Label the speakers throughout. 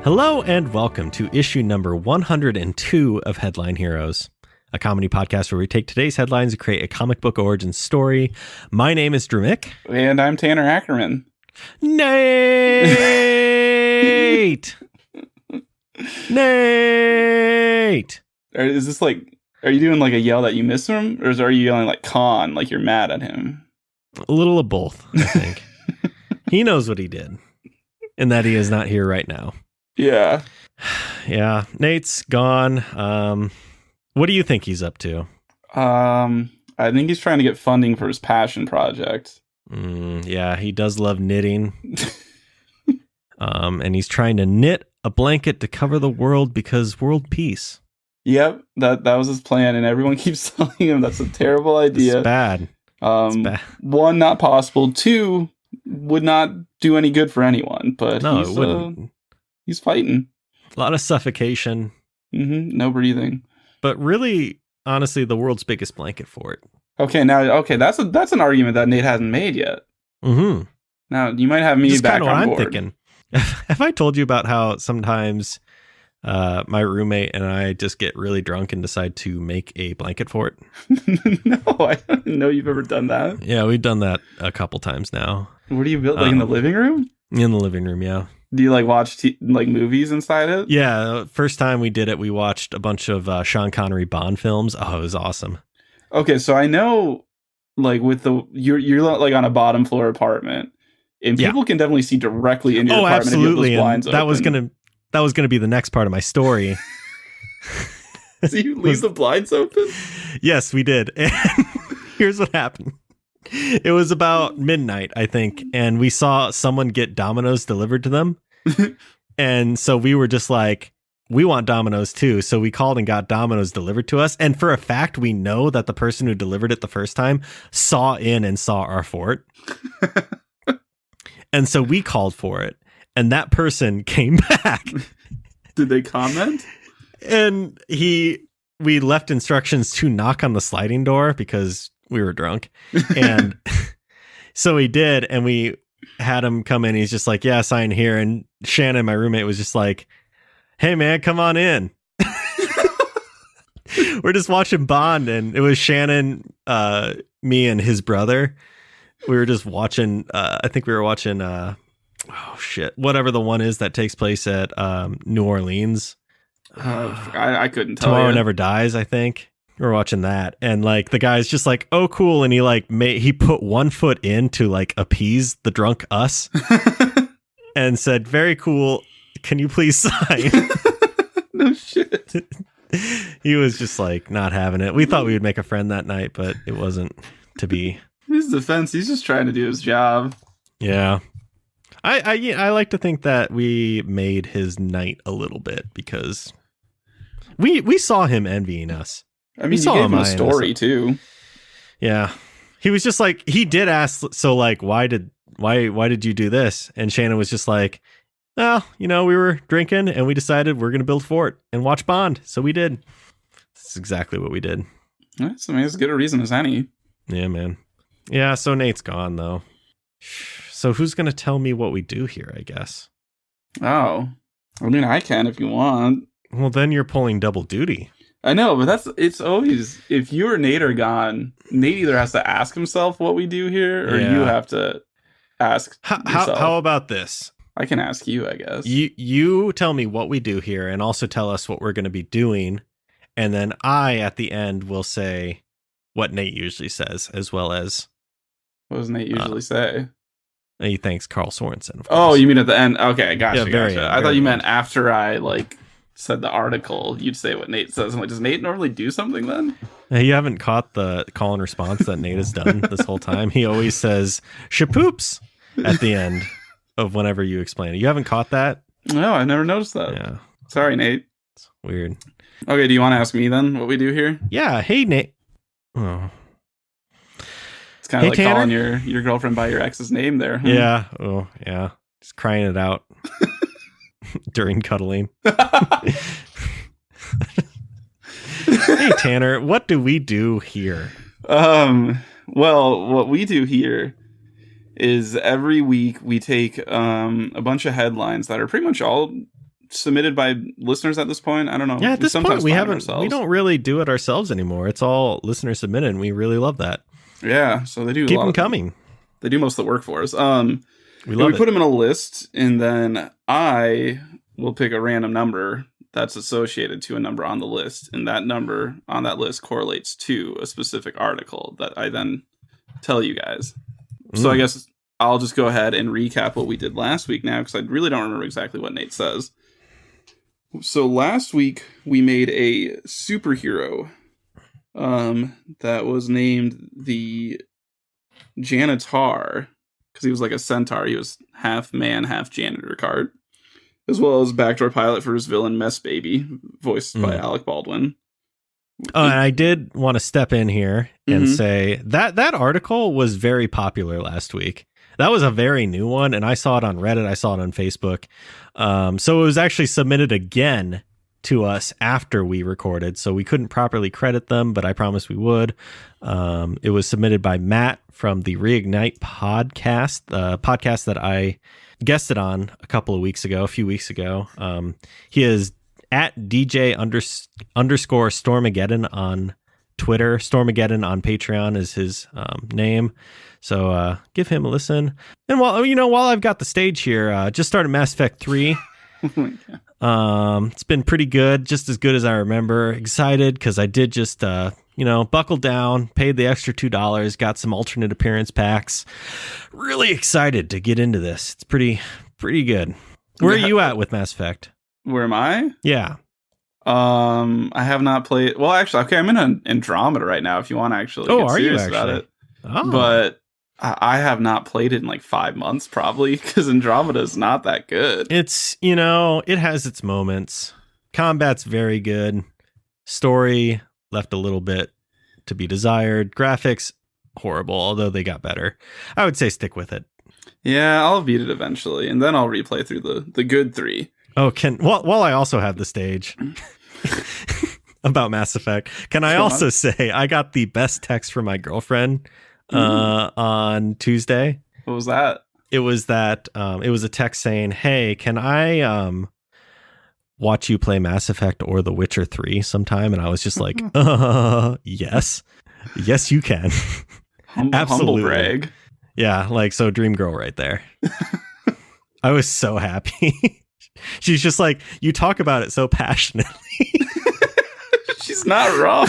Speaker 1: Hello and welcome to issue number 102 of Headline Heroes, a comedy podcast where we take today's headlines and create a comic book origin story. My name is Drew Mick.
Speaker 2: And I'm Tanner Ackerman.
Speaker 1: Nate! Nate!
Speaker 2: Is this like, are you doing like a yell that you miss him? Or are you yelling like con, like you're mad at him?
Speaker 1: A little of both, I think. He knows what he did and that he is not here right now.
Speaker 2: Yeah.
Speaker 1: Yeah, Nate's gone. What do you think he's up to?
Speaker 2: I think he's trying to get funding for his passion project.
Speaker 1: Yeah, he does love knitting. And he's trying to knit a blanket to cover the world because world peace.
Speaker 2: Yep, that was his plan, and everyone keeps telling him that's a terrible idea.
Speaker 1: It's bad. It's bad.
Speaker 2: One, not possible. Two, would not do any good for anyone. But
Speaker 1: no, it wouldn't.
Speaker 2: He's fighting.
Speaker 1: A lot of suffocation.
Speaker 2: No breathing.
Speaker 1: But really, honestly, the world's biggest blanket for it.
Speaker 2: Okay, that's an argument that Nate hasn't made yet.
Speaker 1: Mm-hmm.
Speaker 2: Now, you might have me back on board.
Speaker 1: I'm thinking. Have I told you about how sometimes my roommate and I just get really drunk and decide to make a blanket fort?
Speaker 2: No, I don't know you've ever done that.
Speaker 1: Yeah, we've done that a couple times now.
Speaker 2: Where do you build? Like in the living room?
Speaker 1: In the living room, yeah.
Speaker 2: Do you like watch movies inside it?
Speaker 1: Yeah, first time we did it, we watched a bunch of Sean Connery Bond films. Oh, it was awesome.
Speaker 2: Okay, so I know, like with you're like on a bottom floor apartment, and people can definitely see directly into your apartment.
Speaker 1: Absolutely.
Speaker 2: If you have those blinds
Speaker 1: that was gonna be the next part of my story.
Speaker 2: So you leave the blinds open?
Speaker 1: Yes, we did. And here's what happened. It was about midnight, I think, and we saw someone get Domino's delivered to them. And so we were just like, we want Domino's too. So we called and got Domino's delivered to us. And for a fact, we know that the person who delivered it the first time saw our fort. And so we called for it. And that person came back.
Speaker 2: Did they comment?
Speaker 1: And we left instructions to knock on the sliding door because we were drunk. And so he did. And we had him come in. He's just like, yeah, sign here. And Shannon, my roommate, was just like, hey, man, come on in. We're just watching Bond. And it was Shannon, me, and his brother. We were just watching, I think we were watching, whatever the one is that takes place at New Orleans.
Speaker 2: I couldn't tell
Speaker 1: Tomorrow
Speaker 2: you.
Speaker 1: Never Dies, I think. We were watching that, and like the guy's just like, oh cool, and he like he put one foot in to like appease the drunk us and said, very cool, can you please sign?
Speaker 2: No shit.
Speaker 1: He was just like not having it. We thought we would make a friend that night, but it wasn't to be.
Speaker 2: In his defense, he's just trying to do his job.
Speaker 1: Yeah. I like to think that we made his night a little bit because we saw him envying us.
Speaker 2: I mean, you gave him a story too.
Speaker 1: Yeah. He was just like, he did ask, so like, why did you do this? And Shannon was just like, well, we were drinking and we decided we're going to build a fort and watch Bond. So we did. That's exactly what we did.
Speaker 2: That's as good a reason as any.
Speaker 1: Yeah, man. Yeah. So Nate's gone though. So who's going to tell me what we do here, I guess?
Speaker 2: Oh, I mean, I can if you want.
Speaker 1: Well, then you're pulling double duty.
Speaker 2: I know, but it's always, if you or Nate are gone, Nate either has to ask himself what we do here, or you have to ask yourself.
Speaker 1: How about this?
Speaker 2: I can ask you, I guess.
Speaker 1: You tell me what we do here, and also tell us what we're going to be doing, and then I, at the end, will say what Nate usually says, as well as...
Speaker 2: What does Nate usually say?
Speaker 1: He thanks Carl Sorensen.
Speaker 2: Oh, you mean at the end? Okay, gotcha.
Speaker 1: Yeah,
Speaker 2: I thought you meant after I said the article, you'd say what Nate says. I'm like, does Nate normally do something then?
Speaker 1: You haven't caught the call and response that Nate has done this whole time. He always says "shapoops" at the end of whenever you explain it. You haven't caught that?
Speaker 2: No, I never noticed that.
Speaker 1: Yeah.
Speaker 2: Sorry, Nate.
Speaker 1: It's weird.
Speaker 2: Okay, do you want to ask me then what we do here?
Speaker 1: Yeah. Hey, Nate. Oh.
Speaker 2: It's kind of like Tanner? Calling your girlfriend by your ex's name there. Huh?
Speaker 1: Yeah. Oh, yeah. Just crying it out during cuddling. Hey, Tanner, what do we do here?
Speaker 2: Well, what we do here is every week we take a bunch of headlines that are pretty much all submitted by listeners at this point? I don't know.
Speaker 1: Yeah, at this point we don't really do it ourselves anymore. It's all listener submitted, and we really love that.
Speaker 2: Yeah, so they do
Speaker 1: keep them coming.
Speaker 2: They do most of the work for us.
Speaker 1: We
Speaker 2: put them in a list, and then I will pick a random number that's associated to a number on the list, and that number on that list correlates to a specific article that I then tell you guys. So I guess I'll just go ahead and recap what we did last week now, because I really don't remember exactly what Nate says. So last week we made a superhero that was named the Janitar, because he was like a centaur. He was half man, half janitor card, as well as backdoor pilot for his villain Mess Baby, voiced by Alec Baldwin.
Speaker 1: Oh, and I did want to step in here and say that article was very popular last week. That was a very new one, and I saw it on Reddit. I saw it on Facebook. So it was actually submitted again to us after we recorded, so we couldn't properly credit them, but I promised we would. It was submitted by Matt from the Reignite podcast, the podcast that I guested on a few weeks ago. He is at DJ underscore Stormageddon on Twitter. Stormageddon on Patreon is his name. So give him a listen. And while I've got the stage here, just started Mass Effect 3. It's been pretty good, just as good as I remember. Excited because I did just buckled down, paid the extra $2, got some alternate appearance packs. Really excited to get into this. It's pretty good. Where are you at with Mass Effect?
Speaker 2: Where am I?
Speaker 1: Yeah.
Speaker 2: I have not played. Well, actually, okay, I'm in Andromeda right now. If you want to actually get serious about it, but I have not played it in like 5 months, probably, because Andromeda is not that good.
Speaker 1: It's it has its moments. Combat's very good. Story left a little bit to be desired. Graphics horrible, although they got better. I would say stick with it.
Speaker 2: Yeah, I'll beat it eventually, and then I'll replay through the good 3.
Speaker 1: Oh, while I also have the stage about Mass Effect, can I also say I got the best text from my girlfriend on Tuesday.
Speaker 2: What was that?
Speaker 1: It was a text saying, "Hey, can I watch you play Mass Effect or The Witcher 3 sometime?" And I was just like, yes, you can. Absolutely.
Speaker 2: Humble brag.
Speaker 1: Yeah, so dream girl right there. I was so happy. She's just like, you talk about it so passionately.
Speaker 2: She's not wrong.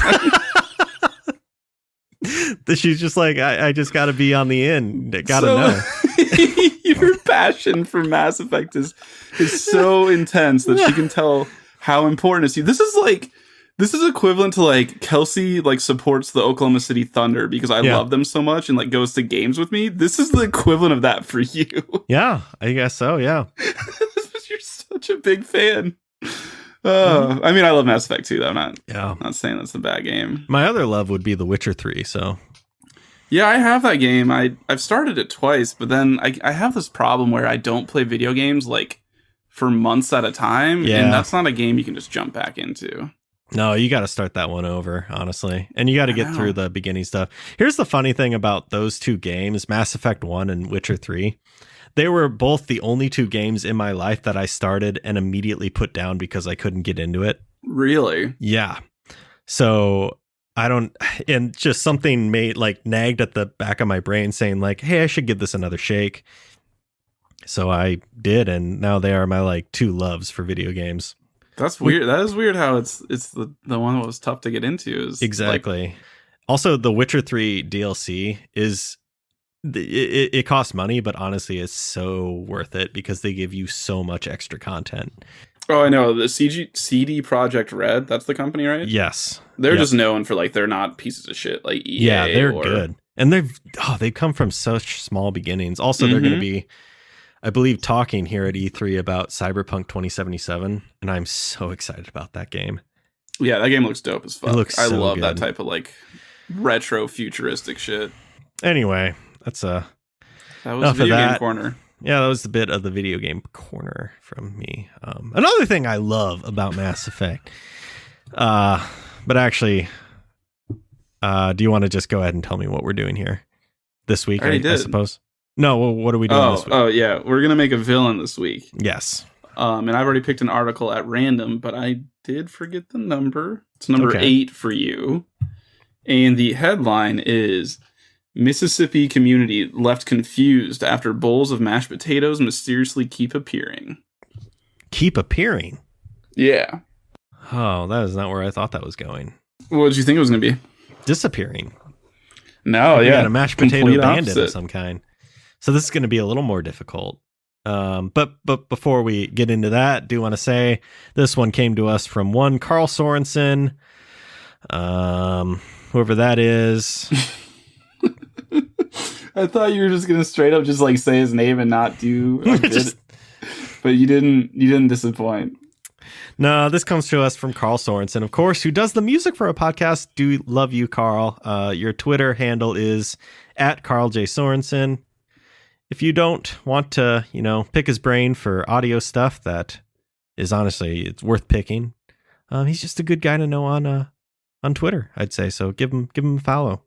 Speaker 1: She's just like, I just got to be on the end. Gotta know.
Speaker 2: Your passion for Mass Effect is so intense that she can tell how important it is to you. This is equivalent to like Kelsey supports the Oklahoma City Thunder because I love them so much and goes to games with me. This is the equivalent of that for you. Yeah,
Speaker 1: I guess so. Yeah.
Speaker 2: You're such a big fan. I mean, I love Mass Effect too, though. I'm not saying that's a bad game.
Speaker 1: My other love would be The Witcher 3, so.
Speaker 2: Yeah, I have that game. I've started it twice, but then I have this problem where I don't play video games for months at a time, and that's not a game you can just jump back into.
Speaker 1: No, you got to start that one over, honestly. And you got to get through the beginning stuff. Here's the funny thing about those two games, Mass Effect 1 and Witcher 3. They were both the only two games in my life that I started and immediately put down because I couldn't get into it.
Speaker 2: Really?
Speaker 1: Yeah. So and just something nagged at the back of my brain saying hey, I should give this another shake. So I did, and now they are my two loves for video games.
Speaker 2: That's weird. That is weird how it's the one that was tough to get into.
Speaker 1: Exactly. Also, the Witcher 3 DLC is... It costs money, but honestly, it's so worth it because they give you so much extra content.
Speaker 2: Oh, I know. The CD Projekt Red, that's the company, right?
Speaker 1: Yes.
Speaker 2: They're just known for they're not pieces of shit like EA.
Speaker 1: Yeah, they're good. And they've come from such small beginnings. Also, they're going to be, I believe, talking here at E3 about Cyberpunk 2077, and I'm so excited about that game.
Speaker 2: Yeah, that game looks dope as fuck. I love
Speaker 1: good.
Speaker 2: That type of retro futuristic shit.
Speaker 1: Anyway, that was
Speaker 2: Video Game Corner.
Speaker 1: Yeah, that was the bit of the Video Game Corner from me. Another thing I love about Mass Effect, but actually, do you want to just go ahead and tell me what we're doing here this week? I suppose. No, what are we doing this week?
Speaker 2: Oh, yeah, we're gonna make a villain this week.
Speaker 1: Yes.
Speaker 2: And I've already picked an article at random, but I did forget the number. It's number 8 for you. And the headline is Mississippi community left confused after bowls of mashed potatoes mysteriously keep appearing.
Speaker 1: Keep appearing?
Speaker 2: Yeah.
Speaker 1: Oh, that is not where I thought that was going.
Speaker 2: What did you think it was going to be?
Speaker 1: Disappearing.
Speaker 2: No,
Speaker 1: yeah.
Speaker 2: Yeah.
Speaker 1: A mashed potato bandit of some kind. So this is going to be a little more difficult. But before we get into that, do want to say this one came to us from one Carl Sorensen. Whoever that is.
Speaker 2: I thought you were just gonna straight up just like say his name and not do a bit, but you didn't disappoint.
Speaker 1: No, this comes to us from Carl Sorensen, of course, who does the music for a podcast. Do love you, Carl. Your Twitter handle is at Carl J. Sorensen. If you don't want to, pick his brain for audio stuff that is honestly, it's worth picking. He's just a good guy to know on Twitter, I'd say. So give him a follow.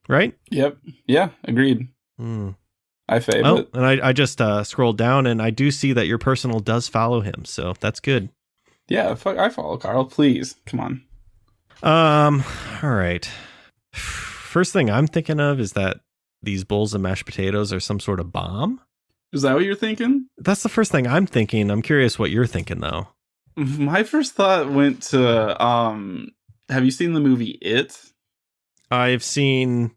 Speaker 1: Right?
Speaker 2: Yep. Yeah, agreed. I fave it.
Speaker 1: And I just scrolled down and I do see that your personal does follow him. So that's good.
Speaker 2: Yeah, I follow Carl. Please, come on.
Speaker 1: All right. First thing I'm thinking of is that these bowls of mashed potatoes are some sort of bomb.
Speaker 2: Is that what you're thinking?
Speaker 1: That's the first thing I'm thinking. I'm curious what you're thinking, though.
Speaker 2: My first thought went to, have you seen the movie It?
Speaker 1: I've seen,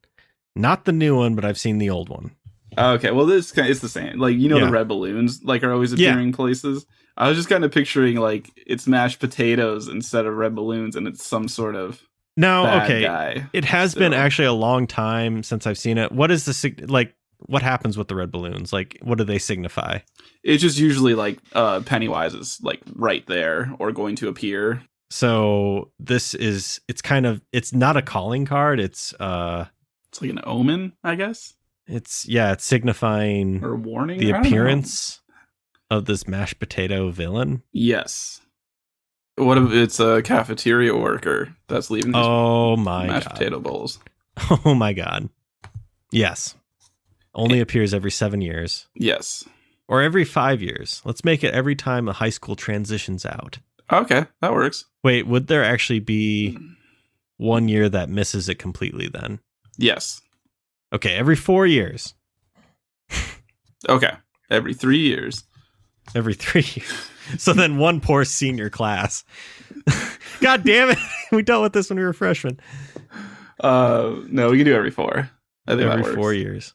Speaker 1: not the new one, but I've seen the old one.
Speaker 2: Okay, well, it's the same. Like, the red balloons, like, are always appearing places. I was just kind of picturing, like, it's mashed potatoes instead of red balloons, and it's some sort of bad guy.
Speaker 1: It has been actually a long time since I've seen it. What is what happens with the red balloons? Like, what do they signify?
Speaker 2: It's just usually, like, Pennywise is, like, right there or going to appear.
Speaker 1: So it's not a calling card. It's
Speaker 2: like an omen, I guess.
Speaker 1: It's signifying
Speaker 2: or warning
Speaker 1: the appearance of this mashed potato villain.
Speaker 2: Yes. What if it's a cafeteria worker that's leaving these mashed potato bowls?
Speaker 1: Oh my God. Yes. Only appears every 7 years.
Speaker 2: Yes.
Speaker 1: Or every 5 years. Let's make it every time a high school transitions out.
Speaker 2: Okay, that works.
Speaker 1: Wait, would there actually be 1 year that misses it completely then?
Speaker 2: Yes.
Speaker 1: Okay, every 4 years.
Speaker 2: Okay, every 3 years.
Speaker 1: Every 3 years. So then one poor senior class. God damn it. We dealt with this when we were freshmen.
Speaker 2: No, we can do every 4. I think
Speaker 1: every
Speaker 2: that works.
Speaker 1: 4 years.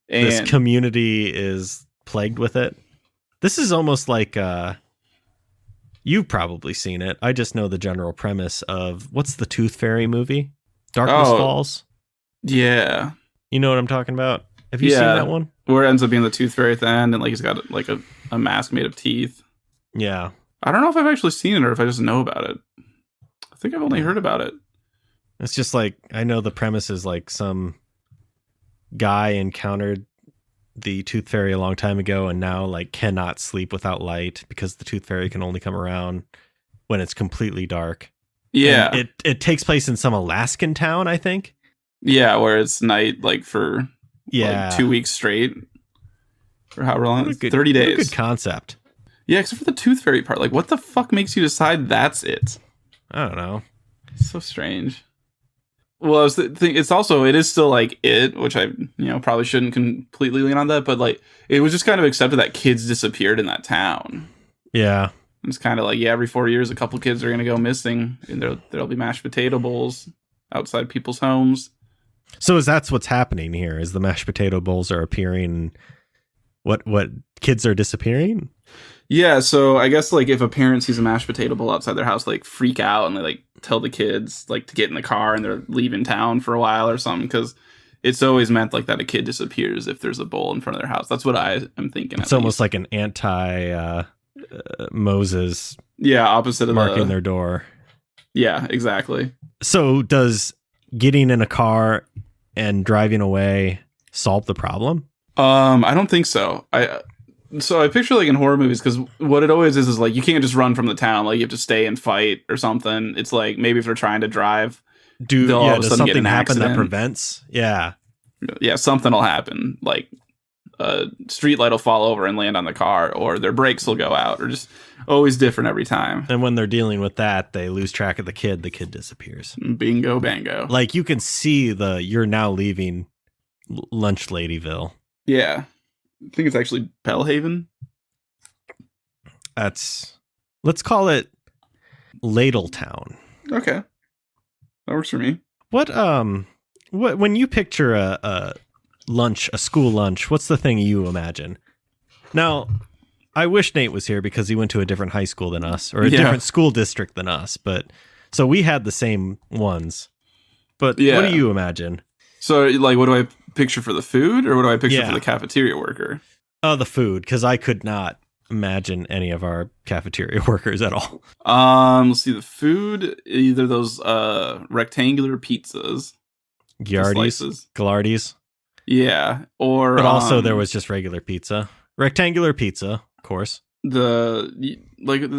Speaker 2: And
Speaker 1: this community is plagued with it. This is almost like you've probably seen it. I just know the general premise of what's the Tooth Fairy movie? Darkness Falls.
Speaker 2: Yeah.
Speaker 1: You know what I'm talking about? Have you seen that one?
Speaker 2: Where it ends up being the Tooth Fairy at the end and like he's got like a mask made of teeth.
Speaker 1: Yeah.
Speaker 2: I don't know if I've actually seen it or if I just know about it. I think I've only heard about it.
Speaker 1: It's just like, I know the premise is like some guy encountered the Tooth Fairy a long time ago and now like cannot sleep without light because the Tooth Fairy can only come around when it's completely dark.
Speaker 2: Yeah.
Speaker 1: And it takes place in some Alaskan town, I think.
Speaker 2: Yeah, where it's night like for like 2 weeks straight. For however long? 30 days.
Speaker 1: Good concept.
Speaker 2: Yeah, except for the Tooth Fairy part. Like, what the fuck makes you decide that's it?
Speaker 1: I don't know.
Speaker 2: It's so strange. Well, I was thinking it is still like it, which I probably shouldn't completely lean on that, but like it was just kind of accepted that kids disappeared in that town.
Speaker 1: Yeah,
Speaker 2: it's kind of like every 4 years a couple kids are gonna go missing, and there'll be mashed potato bowls outside people's homes.
Speaker 1: So that's what's happening here? Is the mashed potato bowls are appearing? What kids are disappearing?
Speaker 2: Yeah, so I guess like if a parent sees a mashed potato bowl outside their house, like freak out and they like tell the kids like to get in the car and they're leaving town for a while or something because it's always meant like that a kid disappears if there's a bowl in front of their house. That's what I am thinking.
Speaker 1: It's almost like an anti Moses.
Speaker 2: Yeah, opposite of
Speaker 1: marking their door.
Speaker 2: Yeah, exactly.
Speaker 1: So does getting in a car and driving away solve the problem?
Speaker 2: I don't think so. So I picture like in horror movies, because what it always is like you can't just run from the town. Like you have to stay and fight or something. It's like maybe if they're trying to drive,
Speaker 1: does something happen that prevents? Yeah,
Speaker 2: something will happen. Like a street light will fall over and land on the car, or their brakes will go out, or just always different every time.
Speaker 1: And when they're dealing with that, they lose track of the kid disappears.
Speaker 2: Bingo bango.
Speaker 1: Like you can see you're now leaving Lunch Ladyville.
Speaker 2: Yeah. I think it's actually Bellhaven.
Speaker 1: Let's call it Ladletown.
Speaker 2: Okay. That works for me.
Speaker 1: What when you picture a school lunch, what's the thing you imagine? Now, I wish Nate was here because he went to a different high school than us, or a different school district than us, but so we had the same ones. But what do you imagine?
Speaker 2: So, like, what do I picture for the food, or what do I picture for the cafeteria worker?
Speaker 1: Oh, the food, because I could not imagine any of our cafeteria workers at all.
Speaker 2: Let's see, the food, either those rectangular pizzas.
Speaker 1: Giardi's.
Speaker 2: Yeah, but
Speaker 1: also there was just regular pizza. Rectangular pizza, of course.
Speaker 2: The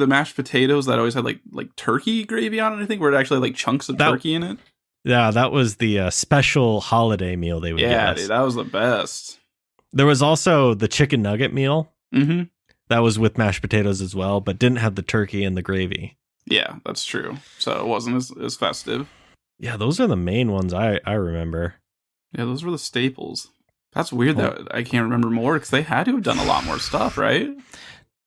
Speaker 2: mashed potatoes that always had like turkey gravy on it, I think, where it actually had like chunks of turkey in it.
Speaker 1: Yeah, that was the special holiday meal they would give us.
Speaker 2: Yeah, dude, that was the best.
Speaker 1: There was also the chicken nugget meal.
Speaker 2: Mm-hmm.
Speaker 1: That was with mashed potatoes as well, but didn't have the turkey and the gravy.
Speaker 2: Yeah, that's true. So it wasn't as festive.
Speaker 1: Yeah, those are the main ones I remember.
Speaker 2: Yeah, those were the staples. That's weird that I can't remember more, because they had to have done a lot more stuff, right?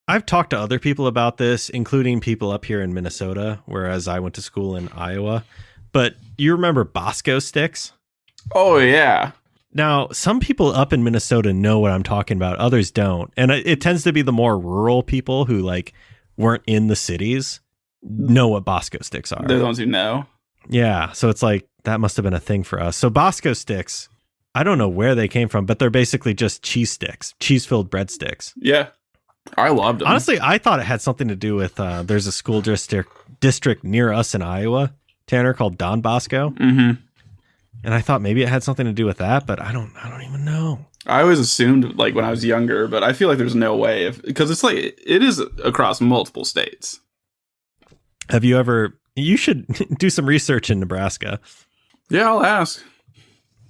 Speaker 1: I've talked to other people about this, including people up here in Minnesota, whereas I went to school in Iowa. But you remember Bosco sticks?
Speaker 2: Oh, yeah.
Speaker 1: Now, some people up in Minnesota know what I'm talking about. Others don't. And it tends to be the more rural people who weren't in the cities know what Bosco sticks are.
Speaker 2: They're the ones who know.
Speaker 1: Yeah. So it's like, that must have been a thing for us. So Bosco sticks, I don't know where they came from, but they're basically just cheese sticks, cheese-filled breadsticks.
Speaker 2: Yeah. I loved them.
Speaker 1: Honestly, I thought it had something to do with, there's a school district near us in Iowa, Tanner, called Don Bosco.
Speaker 2: Mm-hmm.
Speaker 1: And I thought maybe it had something to do with that, but I don't even know.
Speaker 2: I always assumed when I was younger, but I feel like there's no way, because it's it is across multiple states.
Speaker 1: You should do some research in Nebraska.
Speaker 2: Yeah, I'll ask.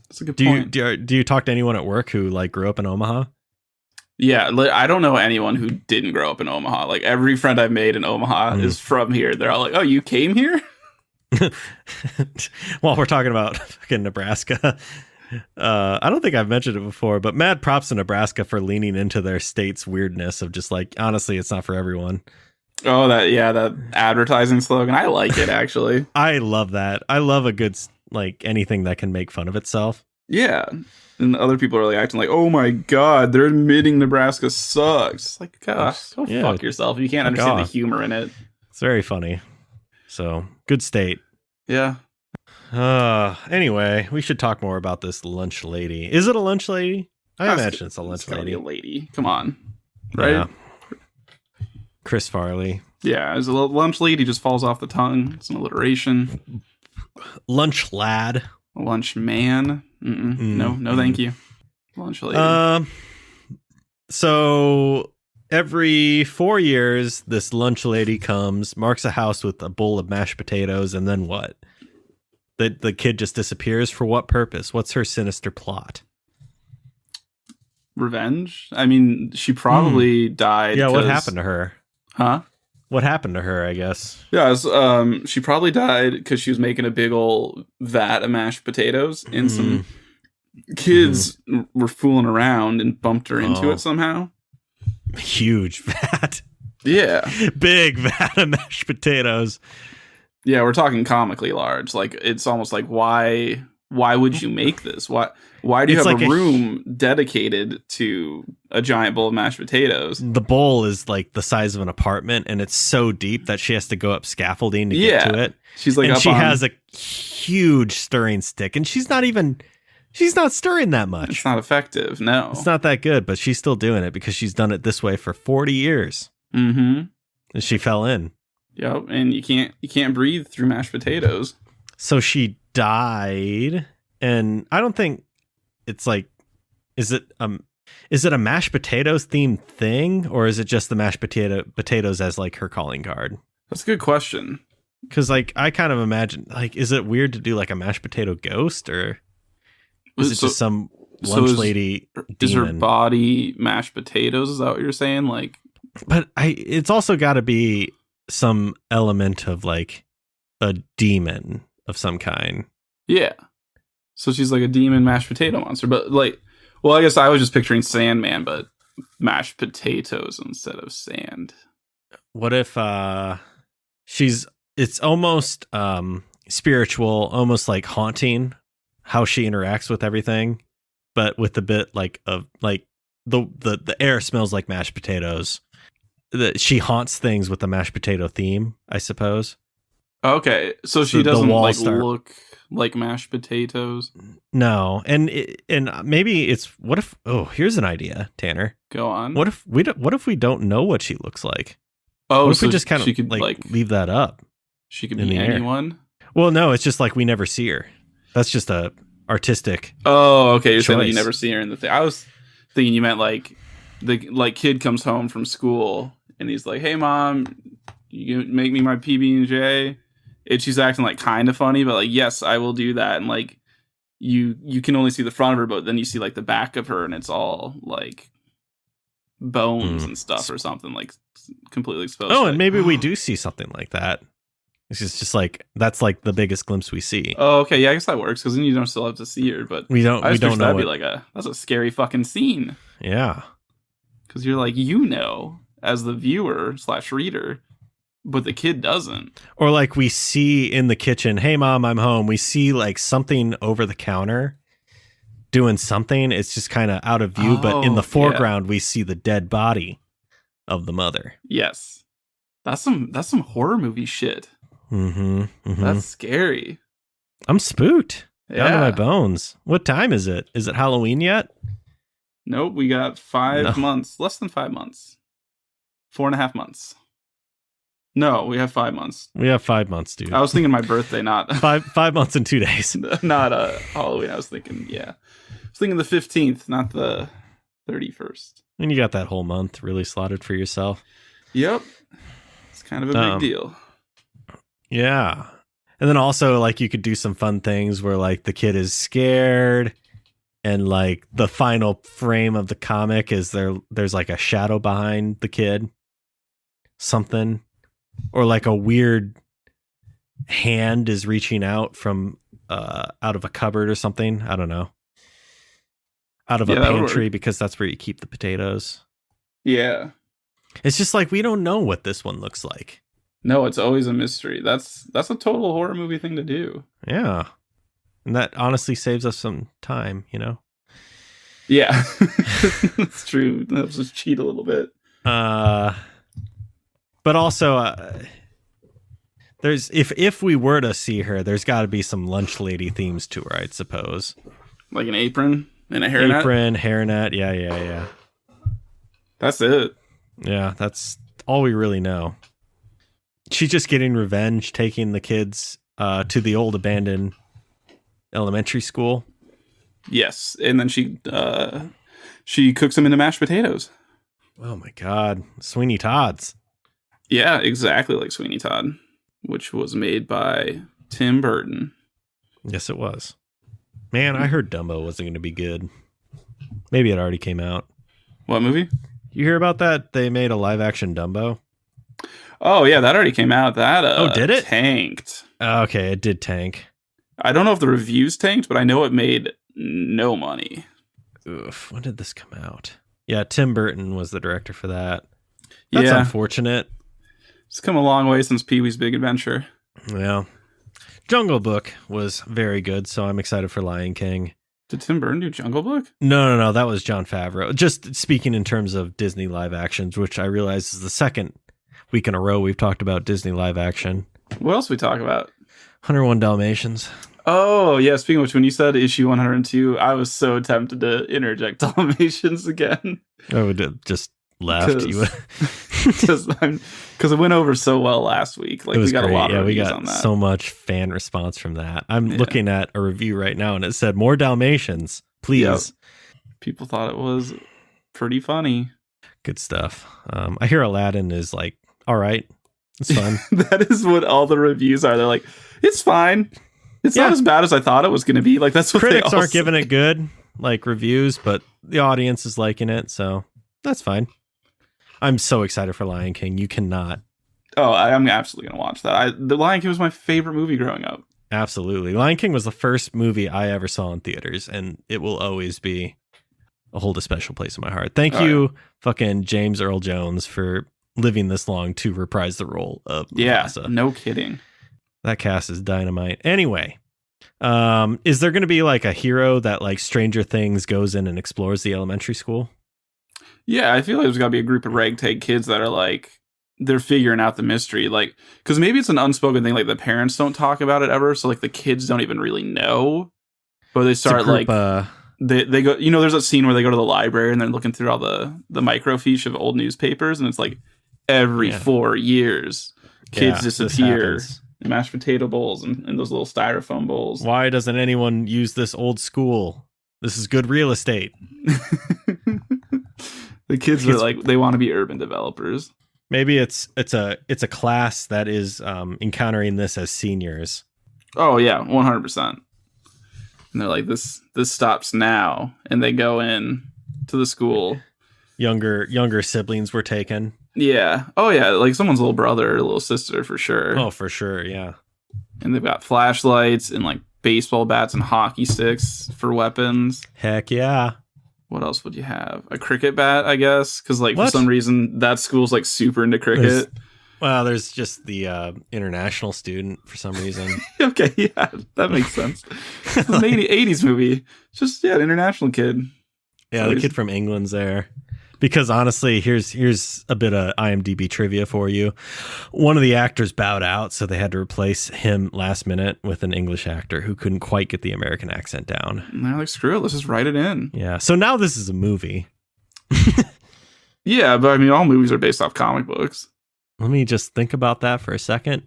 Speaker 2: That's a good point.
Speaker 1: Do you talk to anyone at work who grew up in Omaha?
Speaker 2: Yeah, I don't know anyone who didn't grow up in Omaha. Every friend I've made in Omaha is from here. They're all like, "Oh, you came here?"
Speaker 1: While we're talking about fucking Nebraska, I don't think I've mentioned it before, but mad props to Nebraska for leaning into their state's weirdness of just honestly, it's not for everyone.
Speaker 2: Oh, that advertising slogan. I like it, actually.
Speaker 1: I love that. I love a good, anything that can make fun of itself.
Speaker 2: Yeah. And other people are acting like, oh my God, they're admitting Nebraska sucks. Gosh, go fuck yourself. You can't understand the humor in it.
Speaker 1: It's very funny. So, good state.
Speaker 2: Yeah.
Speaker 1: Anyway, we should talk more about this lunch lady. Is it a lunch lady? I imagine it's a lunch lady.
Speaker 2: Be a lady. Come on. Right?
Speaker 1: Yeah. Chris Farley.
Speaker 2: Yeah, as a lunch lady just falls off the tongue. It's an alliteration.
Speaker 1: Lunch lad.
Speaker 2: Lunch man. No, thank you. Lunch lady.
Speaker 1: So every 4 years, this lunch lady comes, marks a house with a bowl of mashed potatoes, and then what? The kid just disappears. For what purpose? What's her sinister plot?
Speaker 2: Revenge? I mean, she probably died.
Speaker 1: Yeah, what happened to her?
Speaker 2: Huh?
Speaker 1: What happened to her, I guess?
Speaker 2: Yeah, she probably died because she was making a big old vat of mashed potatoes, and some kids were fooling around and bumped her into it somehow.
Speaker 1: Huge vat.
Speaker 2: Yeah.
Speaker 1: Big vat of mashed potatoes.
Speaker 2: Yeah, we're talking comically large. It's almost like, why would you make this? Why do you have a room dedicated to a giant bowl of mashed potatoes?
Speaker 1: The bowl is the size of an apartment, and it's so deep that she has to go up scaffolding to get to it.
Speaker 2: She's
Speaker 1: has a huge stirring stick, and she's not stirring that much.
Speaker 2: It's not effective. No,
Speaker 1: it's not that good, but she's still doing it because she's done it this way for 40 years.
Speaker 2: Mm-hmm. And
Speaker 1: she fell in.
Speaker 2: Yep, and you can't breathe through mashed potatoes.
Speaker 1: So she died, and I don't think it's is it a mashed potatoes themed thing, or is it just the mashed potatoes as her calling card?
Speaker 2: That's a good question.
Speaker 1: Because I kind of imagine is it weird to do a mashed potato ghost, or is it just some lunch lady
Speaker 2: is her
Speaker 1: demon.
Speaker 2: body mashed potatoes? Is that what you're saying? Like,
Speaker 1: But it's also got to be some element of like a demon of some kind.
Speaker 2: yeah. So she's like a demon mashed potato monster. But like, well, I guess I was just picturing Sandman, but mashed potatoes instead of sand.
Speaker 1: What if it's almost spiritual, almost like haunting how she interacts with everything, but with a bit like of like the air smells like mashed potatoes. She haunts things with the mashed potato theme, I suppose.
Speaker 2: Okay, so she doesn't like look like mashed potatoes.
Speaker 1: No, and maybe it's what if? Oh, here's an idea, Tanner.
Speaker 2: Go on.
Speaker 1: What if we don't know what she looks like?
Speaker 2: Oh,
Speaker 1: what if
Speaker 2: so
Speaker 1: we just kind
Speaker 2: she
Speaker 1: of
Speaker 2: could
Speaker 1: like leave that up?
Speaker 2: She could be anyone.
Speaker 1: Well, no, it's just like we never see her. That's just a artistic.
Speaker 2: Oh, okay. You're saying that you
Speaker 1: choice.
Speaker 2: never see her in the thing. I was thinking you meant like the kid comes home from school and he's like, "Hey, mom, you can make me my PB&J." And she's acting like kind of funny, but like, "Yes, I will do that." And like, you can only see the front of her, but then you see like the back of her, and it's all like bones and stuff or something, like completely exposed.
Speaker 1: Oh, and maybe we do see something like that. It's just like that's like the biggest glimpse we see.
Speaker 2: Oh, okay, yeah, I guess that works because then you don't still have to see her, but
Speaker 1: we don't know.
Speaker 2: That'd be like that's a scary fucking scene.
Speaker 1: Yeah,
Speaker 2: because you're like as the viewer / reader, but the kid doesn't.
Speaker 1: Or like we see in the kitchen, "Hey, mom, I'm home." We see like something over the counter doing something. It's just kind of out of view, but in the foreground we see the dead body of the mother.
Speaker 2: Yes, that's some horror movie shit.
Speaker 1: Mm-hmm.
Speaker 2: That's scary.
Speaker 1: I'm spooked down to my bones. What time is it? Is it Halloween yet?
Speaker 2: Nope, we got 5 months. Less than 5 months. 4.5 months. No, we have 5 months.
Speaker 1: We have 5 months, dude.
Speaker 2: I was thinking my birthday, not
Speaker 1: 5 months and 2 days.
Speaker 2: Not Halloween. I was thinking, the 15th, not the 31st.
Speaker 1: And you got that whole month really slotted for yourself.
Speaker 2: Yep. It's kind of a big deal.
Speaker 1: Yeah. And then also like you could do some fun things where like the kid is scared and like the final frame of the comic is there's like a shadow behind the kid. Something. Or like a weird hand is reaching out from out of a cupboard or something. I don't know. Out of a pantry because that's where you keep the potatoes.
Speaker 2: Yeah.
Speaker 1: It's just like we don't know what this one looks like.
Speaker 2: No, it's always a mystery. That's a total horror movie thing to do.
Speaker 1: Yeah. And that honestly saves us some time, you know?
Speaker 2: Yeah. That's true. That helps us cheat a little bit.
Speaker 1: But also there's if we were to see her, there's got to be some lunch lady themes to her, I'd suppose.
Speaker 2: Like an apron and a hairnet?
Speaker 1: Apron, hairnet. Yeah.
Speaker 2: That's it.
Speaker 1: Yeah, that's all we really know. She's just getting revenge, taking the kids to the old abandoned elementary school.
Speaker 2: Yes, and then she cooks them into mashed potatoes.
Speaker 1: Oh my God, Sweeney Todd's.
Speaker 2: Yeah, exactly like Sweeney Todd, which was made by Tim Burton.
Speaker 1: Yes, it was. Man, I heard Dumbo wasn't going to be good. Maybe it already came out.
Speaker 2: What movie?
Speaker 1: You hear about that? They made a live action Dumbo.
Speaker 2: Oh yeah, that already came out. That
Speaker 1: did it?
Speaker 2: Tanked.
Speaker 1: Okay, it did tank.
Speaker 2: I don't know if the reviews tanked, but I know it made no money.
Speaker 1: Oof, when did this come out? Yeah, Tim Burton was the director for that. That's unfortunate.
Speaker 2: It's come a long way since Pee-wee's Big Adventure.
Speaker 1: Yeah. Jungle Book was very good, so I'm excited for Lion King.
Speaker 2: Did Tim Burton do Jungle Book?
Speaker 1: No, that was Jon Favreau. Just speaking in terms of Disney live actions, which I realize is the second week in a row we've talked about Disney live action.
Speaker 2: What else we talk about?
Speaker 1: 101 Dalmatians.
Speaker 2: Oh, yeah. Speaking of which, when you said issue 102, I was so tempted to interject Dalmatians again.
Speaker 1: I would have just left.
Speaker 2: Because it went over so well last week. Like,
Speaker 1: it was
Speaker 2: we got
Speaker 1: great.
Speaker 2: a lot of reviews
Speaker 1: we got
Speaker 2: on that.
Speaker 1: So much fan response from that. I'm looking at a review right now, and it said, "More Dalmatians, please." Yep.
Speaker 2: People thought it was pretty funny.
Speaker 1: Good stuff. I hear Aladdin is like, all right, it's fun.
Speaker 2: That is what all the reviews are. They're like, it's fine. It's not as bad as I thought it was going to be. Like, that's what
Speaker 1: critics aren't giving it good. like reviews, but the audience is liking it, so that's fine. I'm so excited for Lion King. You cannot.
Speaker 2: Oh, I'm absolutely gonna watch that. The Lion King was my favorite movie growing up.
Speaker 1: Absolutely. Lion King was the first movie I ever saw in theaters, and it will always be hold a special place in my heart. Thank you, fucking James Earl Jones, for living this long to reprise the role of Mufasa.
Speaker 2: Yeah, no kidding.
Speaker 1: That cast is dynamite. Anyway, is there going to be like a hero that like Stranger Things goes in and explores the elementary school?
Speaker 2: Yeah, I feel like there's got to be a group of ragtag kids that are like, they're figuring out the mystery. Like, because maybe it's an unspoken thing, like the parents don't talk about it ever, so like the kids don't even really know. But they start
Speaker 1: group,
Speaker 2: like, they go, you know, there's a scene where they go to the library and they're looking through all the microfiche of old newspapers, and it's like every 4 years, kids disappear. Mashed potato bowls and those little styrofoam bowls.
Speaker 1: Why doesn't anyone use this old school? This is good real estate.
Speaker 2: The kids are like, they want to be urban developers.
Speaker 1: Maybe it's a class that is encountering this as seniors.
Speaker 2: Oh yeah, 100%. And they're like, this stops now, and they go in to the school.
Speaker 1: Younger siblings were taken.
Speaker 2: Yeah. Oh yeah, like someone's little brother or little sister for sure.
Speaker 1: Oh, for sure, yeah.
Speaker 2: And they've got flashlights and like baseball bats and hockey sticks for weapons.
Speaker 1: Heck yeah.
Speaker 2: What else would you have? A cricket bat, I guess, because like for some reason that school's like super into cricket.
Speaker 1: There's just the international student for some reason.
Speaker 2: Okay, yeah, that makes sense. It's an 80s movie. Just an international kid.
Speaker 1: Yeah, the kid from England's there. Because honestly, here's a bit of IMDb trivia for you. One of the actors bowed out, so they had to replace him last minute with an English actor who couldn't quite get the American accent down.
Speaker 2: And they're like, screw it, let's just write it in.
Speaker 1: Yeah, so now this is a movie.
Speaker 2: Yeah, but I mean, all movies are based off comic books.
Speaker 1: Let me just think about that for a second.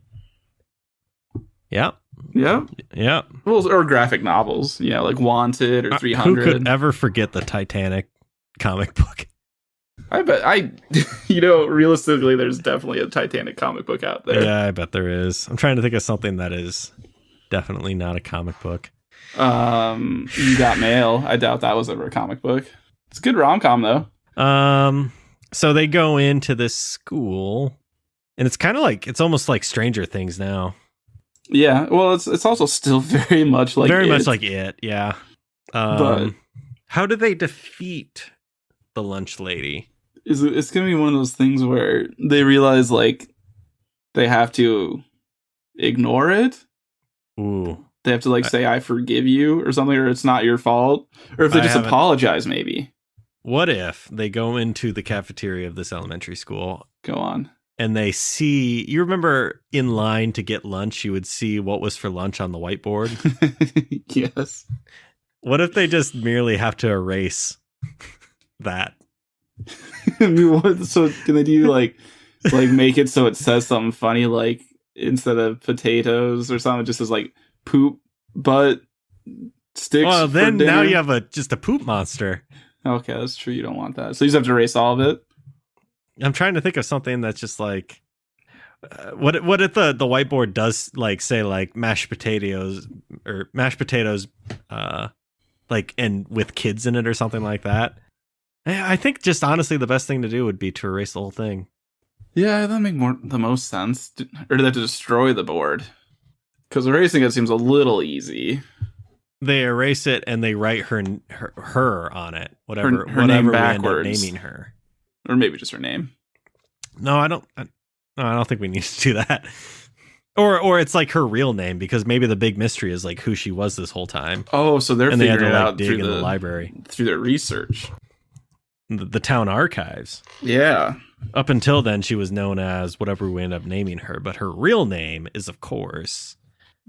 Speaker 1: Yeah.
Speaker 2: Yeah.
Speaker 1: Yeah.
Speaker 2: Well, or graphic novels. Yeah, like Wanted or 300.
Speaker 1: Who could ever forget the Titanic comic book?
Speaker 2: I bet realistically, there's definitely a Titanic comic book out there.
Speaker 1: Yeah, I bet there is. I'm trying to think of something that is definitely not a comic book.
Speaker 2: You Got Mail. I doubt that was ever a comic book. It's a good rom-com though.
Speaker 1: So they go into this school, and it's kind of like, it's almost like Stranger Things now.
Speaker 2: Yeah, well, it's also still very much like
Speaker 1: it. Yeah.
Speaker 2: But
Speaker 1: how do they defeat the lunch lady?
Speaker 2: It's gonna be one of those things where they realize like they have to ignore it.
Speaker 1: Ooh.
Speaker 2: They have to like say I forgive you or something, or it's not your fault, or if they just apologize, maybe.
Speaker 1: What if they go into the cafeteria of this elementary school?
Speaker 2: Go on.
Speaker 1: And they see, you remember in line to get lunch, you would see what was for lunch on the whiteboard?
Speaker 2: Yes.
Speaker 1: What if they just merely have to erase that?
Speaker 2: So can they do like make it so it says something funny, like instead of potatoes or something, it just says like poop butt sticks?
Speaker 1: Well, then now you have just a poop monster.
Speaker 2: Okay, that's true. You don't want that. So you just have to erase all of it?
Speaker 1: I'm trying to think of something that's just like, what if the whiteboard does like say like mashed potatoes, like, and with kids in it or something like that. I think just honestly the best thing to do would be to erase the whole thing.
Speaker 2: Yeah, that make the most sense. Or do they have to destroy the board? Because erasing it seems a little easy.
Speaker 1: They erase it and they write her on it. Whatever
Speaker 2: name
Speaker 1: we
Speaker 2: backwards.
Speaker 1: end up naming her.
Speaker 2: Or maybe just her name.
Speaker 1: No, I don't think we need to do that. Or it's like her real name, because maybe the big mystery is like who she was this whole time.
Speaker 2: Oh, so they're figuring it out
Speaker 1: dig in the library
Speaker 2: through their research.
Speaker 1: The town archives.
Speaker 2: Yeah.
Speaker 1: Up until then, she was known as whatever we end up naming her, but her real name is, of course,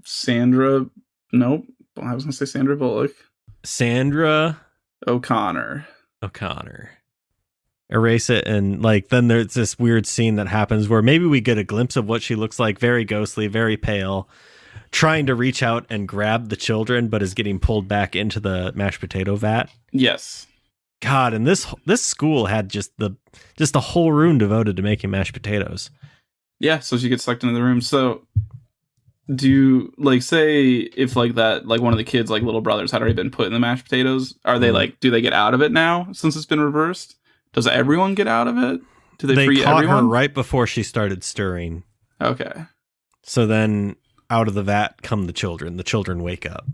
Speaker 2: Sandra. Nope. I was going to say Sandra Bullock.
Speaker 1: Sandra
Speaker 2: O'Connor.
Speaker 1: Erase it, and like then there's this weird scene that happens where maybe we get a glimpse of what she looks like, very ghostly, very pale, trying to reach out and grab the children, but is getting pulled back into the mashed potato vat.
Speaker 2: Yes.
Speaker 1: God, and this school had just a whole room devoted to making mashed potatoes.
Speaker 2: Yeah, so she gets sucked into the room. So do like say if like that like one of the kids like little brothers had already been put in the mashed potatoes, are they like do they get out of it now since it's been reversed? Does everyone get out of it? Do they free
Speaker 1: caught
Speaker 2: everyone?
Speaker 1: her right before she started stirring.
Speaker 2: Okay.
Speaker 1: So then out of the vat come the children. The children wake up.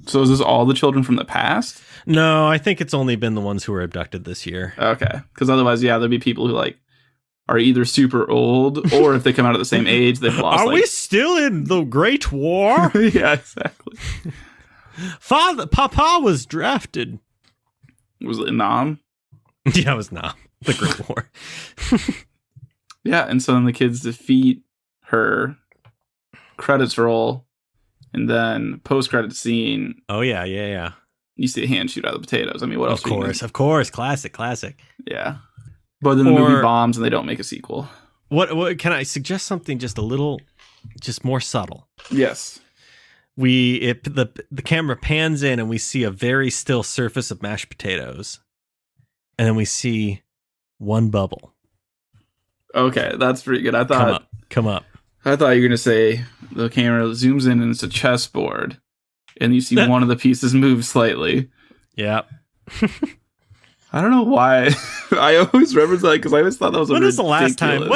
Speaker 2: So is this all the children from the past?
Speaker 1: No, I think it's only been the ones who were abducted this year.
Speaker 2: Okay. Because otherwise, yeah, there'd be people who like are either super old, or if they come out at the same age, they've lost.
Speaker 1: Are we still in the Great War?
Speaker 2: Yeah, exactly.
Speaker 1: Papa was drafted.
Speaker 2: Was it Nam?
Speaker 1: Yeah, it was Nam. The Great War.
Speaker 2: Yeah, and so then the kids defeat her. Credits roll, and then post-credit scene.
Speaker 1: Oh yeah.
Speaker 2: You see a hand shoot out of the potatoes. I mean, what else?
Speaker 1: Of course, classic.
Speaker 2: Yeah. But then the movie bombs and they don't make a sequel.
Speaker 1: What can I suggest something just a little just more subtle?
Speaker 2: Yes.
Speaker 1: The camera pans in and we see a very still surface of mashed potatoes. And then we see one bubble.
Speaker 2: Okay, that's pretty good. I thought
Speaker 1: come up.
Speaker 2: I thought you were gonna say the camera zooms in and it's a chessboard and you see one of the pieces move slightly.
Speaker 1: Yeah.
Speaker 2: I don't know why. I always remember that because I always thought that was
Speaker 1: When
Speaker 2: was
Speaker 1: the last time?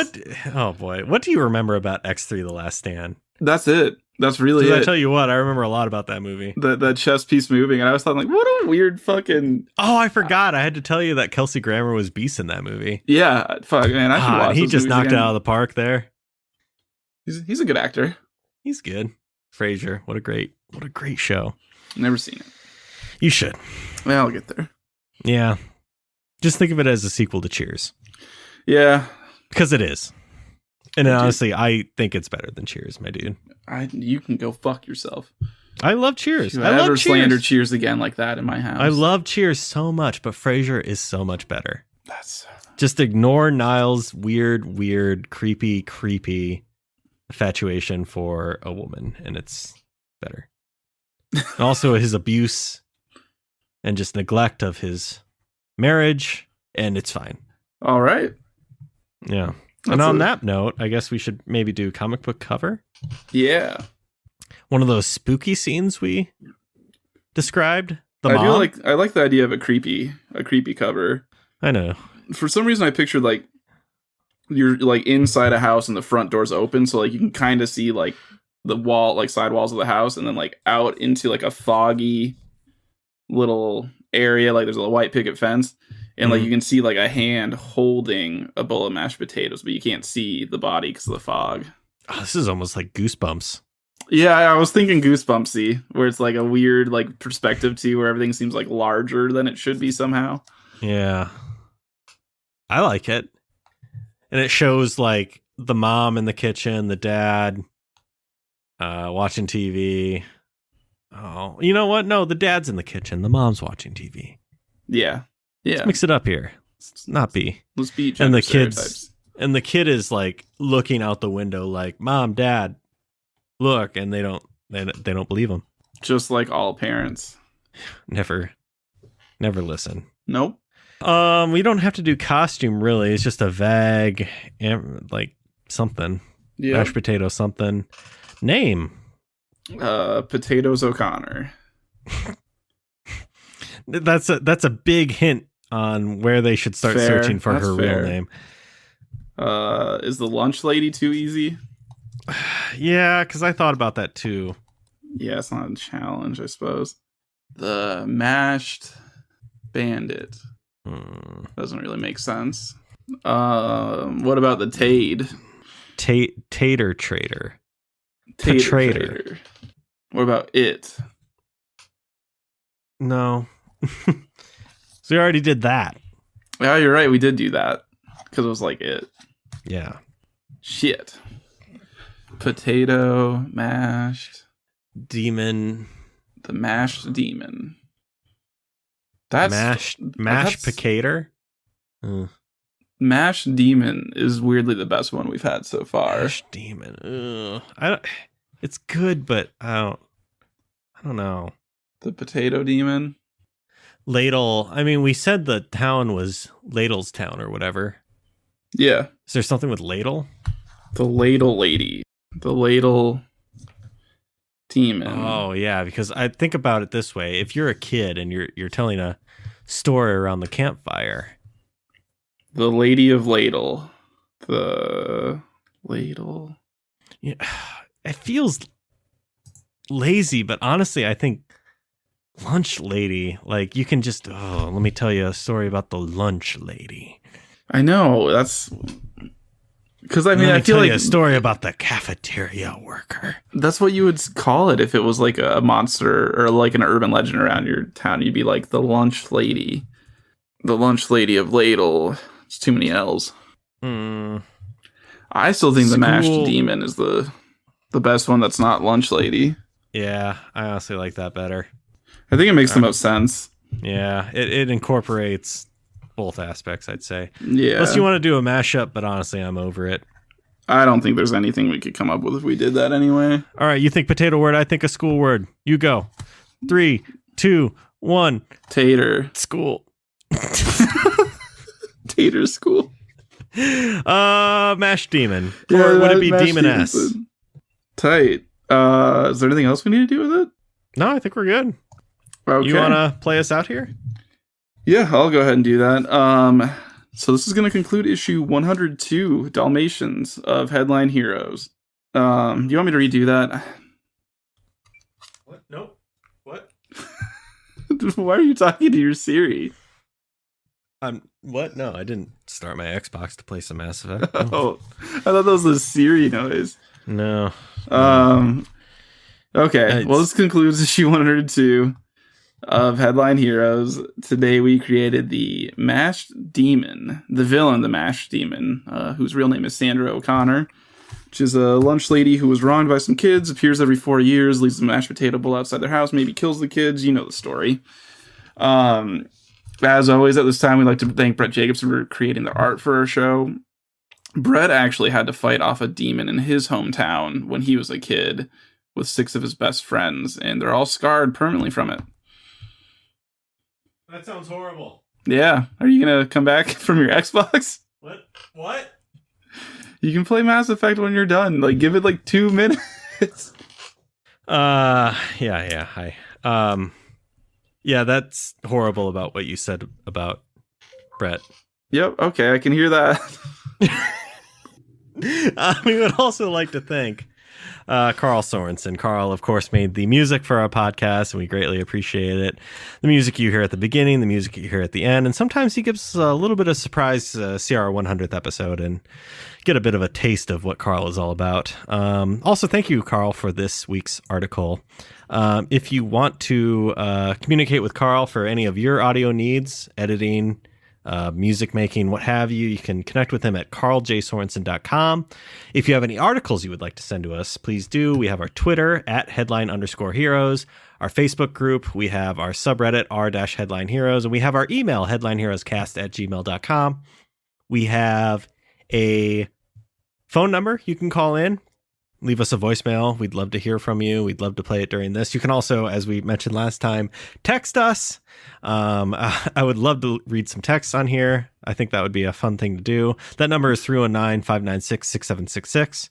Speaker 1: Oh boy. What do you remember about X3 The Last Stand?
Speaker 2: That's it. That's really it.
Speaker 1: I tell you what, I remember a lot about that movie.
Speaker 2: That chess piece moving, and I was thought like, what a weird fucking.
Speaker 1: Oh, I forgot. I had to tell you that Kelsey Grammer was beast in that movie.
Speaker 2: Yeah, fuck man, I should watch.
Speaker 1: He just knocked it out of the park there.
Speaker 2: He's a good actor.
Speaker 1: He's good. Frasier, what a great show.
Speaker 2: Never seen it.
Speaker 1: You should.
Speaker 2: Well, I'll get there.
Speaker 1: Yeah. Just think of it as a sequel to Cheers.
Speaker 2: Yeah.
Speaker 1: Because it is. And honestly, I think it's better than Cheers, my dude.
Speaker 2: You can go fuck yourself.
Speaker 1: I love Cheers.
Speaker 2: I love slander Cheers again like that in my house.
Speaker 1: I love Cheers so much, but Frasier is so much better.
Speaker 2: That's
Speaker 1: just ignore Niles' weird, creepy infatuation for a woman, and it's better. And also his abuse and just neglect of his marriage, and it's fine.
Speaker 2: All right.
Speaker 1: Yeah. And on that note, I guess we should maybe do comic book cover.
Speaker 2: Yeah.
Speaker 1: One of those spooky scenes we described.
Speaker 2: I like the idea of a creepy cover.
Speaker 1: I know.
Speaker 2: For some reason I pictured like you're like inside a house and the front door's open, so like you can kind of see like the wall, like side walls of the house, and then like out into like a foggy little area, like there's a white picket fence. And like you can see like a hand holding a bowl of mashed potatoes, but you can't see the body because of the fog.
Speaker 1: Oh, this is almost like Goosebumps.
Speaker 2: Yeah, I was thinking Goosebumpsy, where it's like a weird like perspective too, where everything seems like larger than it should be somehow.
Speaker 1: Yeah, I like it, and it shows like the mom in the kitchen, the dad watching TV. Oh, you know what? No, the dad's in the kitchen, the mom's watching TV.
Speaker 2: Yeah. Yeah.
Speaker 1: Let's mix it up here. Let's not be.
Speaker 2: Let's be.
Speaker 1: And the kid is like looking out the window, like, "Mom, Dad, look," and they don't believe him.
Speaker 2: Just like all parents.
Speaker 1: Never listen.
Speaker 2: Nope.
Speaker 1: We don't have to do costume really. It's just a vague, like something. Yeah. Mashed potato something. Name.
Speaker 2: Potatoes O'Connor.
Speaker 1: That's a big hint on where they should start searching for her real name.
Speaker 2: Is the lunch lady too easy?
Speaker 1: Yeah, because I thought about that too.
Speaker 2: Yeah, it's not a challenge, I suppose. The mashed bandit. Doesn't really make sense. What about the Tade?
Speaker 1: Tater trader. Trader.
Speaker 2: What about it?
Speaker 1: No. So we already did that.
Speaker 2: Yeah, you're right. We did do that because it was like it.
Speaker 1: Yeah.
Speaker 2: Shit. Potato mashed
Speaker 1: demon.
Speaker 2: The mashed demon. That's
Speaker 1: mashed potato.
Speaker 2: Mashed demon is weirdly the best one we've had so far.
Speaker 1: Mashed demon. It's good, but I don't know.
Speaker 2: The potato demon.
Speaker 1: Ladle. I mean, we said the town was Ladle's town or whatever.
Speaker 2: Yeah.
Speaker 1: Is there something with Ladle?
Speaker 2: The ladle lady. The ladle. demon.
Speaker 1: Oh yeah, because I think about it this way: if you're a kid and you're telling a story around the campfire,
Speaker 2: The Lady of Ladle. The Ladle.
Speaker 1: yeah, it feels lazy, but honestly, I think lunch lady, like you can just let me tell you a story about the lunch lady.
Speaker 2: I know, that's because I
Speaker 1: Let me
Speaker 2: feel
Speaker 1: tell
Speaker 2: like
Speaker 1: you a story about the cafeteria worker.
Speaker 2: that's what you would call it if it was like a monster or like an urban legend around your town. You'd be like the lunch lady. The lunch lady of Ladle. It's too many L's. I still think the mashed demon is the best one that's not lunch lady.
Speaker 1: Yeah, I honestly like that better.
Speaker 2: I think it makes the most sense.
Speaker 1: Yeah, it incorporates both aspects, I'd say.
Speaker 2: Yeah.
Speaker 1: Unless you want to do a mashup, but honestly, I'm over it.
Speaker 2: I don't think there's anything we could come up with if we did that anyway.
Speaker 1: All right, you think potato word, I think a school word. You go. 3, 2, 1.
Speaker 2: Tater.
Speaker 1: School.
Speaker 2: Tater school.
Speaker 1: Mashed demon.
Speaker 2: Yeah,
Speaker 1: Or would it be demon-S?
Speaker 2: Tight. Is there anything else we need to do with it?
Speaker 1: No, I think we're good.
Speaker 2: Okay.
Speaker 1: You want to play us out here?
Speaker 2: Yeah, I'll go ahead and do that. So this is going to conclude issue 102, Dalmatians of Headline Heroes. Do you want me to redo that?
Speaker 1: What? Nope. What?
Speaker 2: Why are you talking to your Siri?
Speaker 1: What? No, I didn't start my Xbox to play some Mass Effect.
Speaker 2: Oh, I thought that was a Siri noise.
Speaker 1: No.
Speaker 2: Okay, well, this concludes issue 102 of Headline Heroes. Today we created the Mashed Demon, the villain, the Mashed Demon, whose real name is Sandra O'Connor, which is a lunch lady who was wronged by some kids, appears every 4 years, leaves a mashed potato bowl outside their house, maybe kills the kids. You know the story. As always, at this time, we'd like to thank Brett Jacobson for creating the art for our show. Brett actually had to fight off a demon in his hometown when he was a kid with 6 of his best friends, and they're all scarred permanently from it.
Speaker 1: That sounds horrible.
Speaker 2: Yeah. Are you going to come back from your Xbox?
Speaker 1: What?
Speaker 2: You can play Mass Effect when you're done. Like, give it like 2 minutes.
Speaker 1: Yeah. Hi. Yeah, that's horrible about what you said about Brett.
Speaker 2: Yep. Okay. I can hear that.
Speaker 1: We would also like to thank Carl Sorensen. Carl, of course, made the music for our podcast, and we greatly appreciate it. The music you hear at the beginning, the music you hear at the end, and sometimes he gives a little bit of surprise CR 100th episode and get a bit of a taste of what Carl is all about. Also, thank you, Carl, for this week's article. If you want to communicate with Carl for any of your audio needs, editing, music making, what have you, you can connect with him at carljsorensen.com. If you have any articles you would like to send to us, please do. We have our Twitter at headline_heroes, our Facebook group, we have our subreddit r-headline heroes, and we have our email headlineheroescast@gmail.com. We have a phone number you can call in. Leave us a voicemail. We'd love to hear from you. We'd love to play it during this. You can also, as we mentioned last time, text us. I would love to read some texts on here. I think that would be a fun thing to do. That number is 319-596-6766.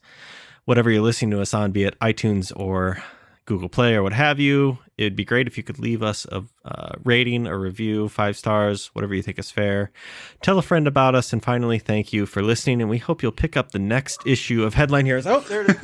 Speaker 1: Whatever you're listening to us on, be it iTunes or Google Play or what have you, it'd be great if you could leave us a rating, a review, 5 stars, whatever you think is fair. Tell a friend about us, and finally, thank you for listening, and we hope you'll pick up the next issue of Headline Heroes. Oh, there it is.